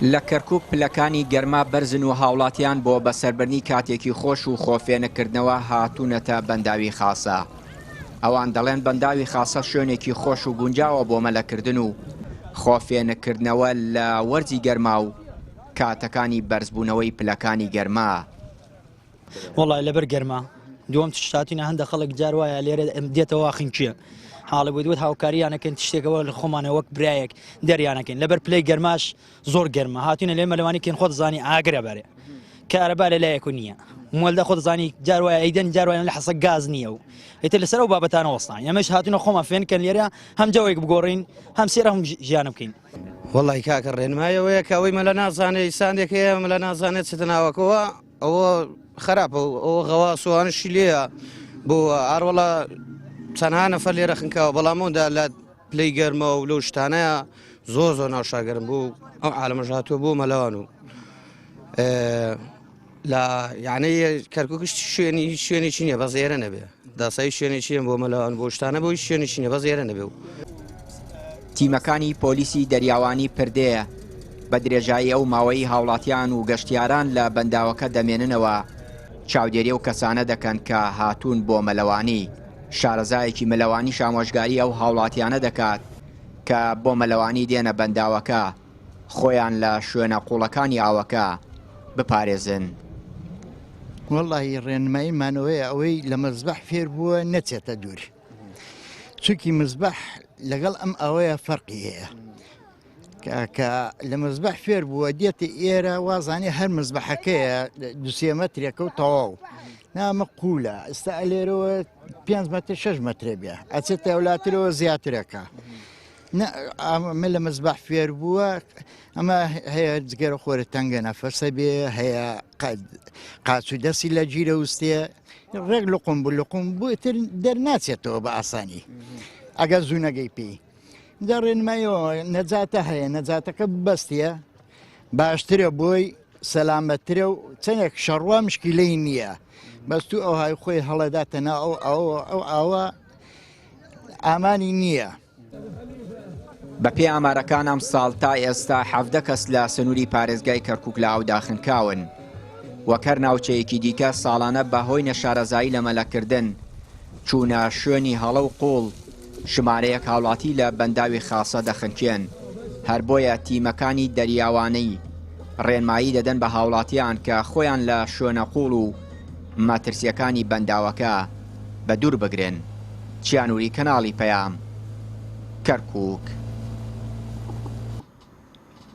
لە کەرکووک پلەکانی گەرما بەرزن و هاوڵاتیان بۆ بەسەربردنی کاتێکی خۆش و خۆفێنەکردنەوە هاتوونەتە بەنداوی خاسە. ئەوان دەڵێن بەنداوی خاسە شوێنێکی خۆش و گونجاوە بۆ مەلەکردن و خۆفێنەکردنەوە لە وەرزی گەرما و کاتەکانی بەرزبوونەوەی پلەکانی گەرما. وڵای لەبەر گەرما دووەم تشتاتینە هەندە خەڵک جار وایە لێرە دێتەوە خینچیە حاڵە بۆ دوت هاوکاریانەکەن تشتێکەوە لە خۆمانە وەک برایەک دەریانەکەین لەبەر پلەی گەرماش زۆر گەرمە هاتوونە لێ مەلەوانیکەین خۆت زانی ئاگرە بەرێ کارەبا لە لایەکو نییە مۆلدا خۆت زانی جار وایە ئەیدەن جار وایە لە حەسە گاز نییە و ئیتر لەسەر ئەو بابەتانە وەستان ئێمەش هاتوونە خۆمان فێنکەن لێرە هەم جەوێک بگۆڕین هەم سێرە هەم ژیانە بکەین. وڵی کاکە ڕێنمایەوەیە کە ئەوەی مەلە نازانێت ساندێکەیە مەلە نازانێت چتە ناوەکەوە ئەوە خراپە ئەوە غەوا سووانشی لێە بۆ ئاروەڵە چەندها نەفەر لێرە خنکاوە بەڵامەوەدا لە پلەی گەرمە و لەو شتانەیە زۆر زۆر ناوشاگەرم بوو ئەو عالەمەش هاتووە بۆ مەلەوان و لە یعنی کەرکووکش شوێنێکی نییە بەس ئێرە نەبێ داسایی شوێنێکیە بۆ مەلەوان بۆ شتانە بۆی شوێنێکی نییە بەس ئێرە نەبێ و تیمەکانی پۆلیسی دەریاوانی پردەیە بە درێژایی ئەو ماوەی هاوڵاتیان و گەشتیاران لە بەنداوەکە دەمێننەوە چاودێری و کەسانە دەکەن کە هاتوون بۆ مەلەوانی. شارەزایەکی مەلەوانی شامۆژگاری ئەو هاوڵاتیانە دەکات کە بۆ مەلەوانی دێنە بەنداوەکە خۆیان لە شوێنە قوڵەکانی ئاوەکە بپارێزن. وەڵی ڕێنماییمانەوەی ئەوەی لە مەزبەح فێر بووە نەچێتە دوور چونکی مزبەح لەگەڵ ئەم ئەوەیە فەرقی هەیە کە لە مزبەح فێر بووە دێتە ئێرە وازانێ هەر مزبەحەکەیە دوسێ مەترێکە و تەواو نامە قوولە ئێستا لێرەوە 5 مەتر 6 مەترێ بێ ئەچێتە وڵاترەوە زیاترەکە ئەمە لە مزبەح فێر بووە ئەمە هەیە جگەرە خۆرە تەنگە نەفەسە بێ هەیە قاچ و دەستی لە جیرە وستێ ڕێک لقم بوو لقم بوو تر دەرناچێتەوە بە ئاسانی ئەگەر زوونەگەی پێی دەڕێنمایەوە نەجاتە هەیە نەجاتەکە ببەستیە باشترە بۆی سەلامەترە و چەندێک شەڕوا مشکلەی نییە بەست و ئەو های خۆی هەڵەداتە ناو ئەو ئاوە ئامانی نییە. بە پێی ئامارەکان ئەم ساڵ تا ئێستا 17 کەس لە سنووری پارێزگای کەرکووک لە ئاودا خنکاون وەکەر ناوچەیەکی دیکە ساڵانە بەهۆی نەشارەزایی لە مەلەکردن چوونە شوێنی هەڵە و قوڵ ژمارەیەک هاوڵاتی لە بەنداوی خاسە دەخنکێن. هەر بۆیە تیمەکانی دەریاوانەی ڕێنمایی دەدەن بە هاوڵاتیان کە خۆیان لە شوێنە قوڵ و ماترسیەکانی بەنداوەکە بە دوور بگرن. چیانووری کەناڵی پەیام کەرکووک.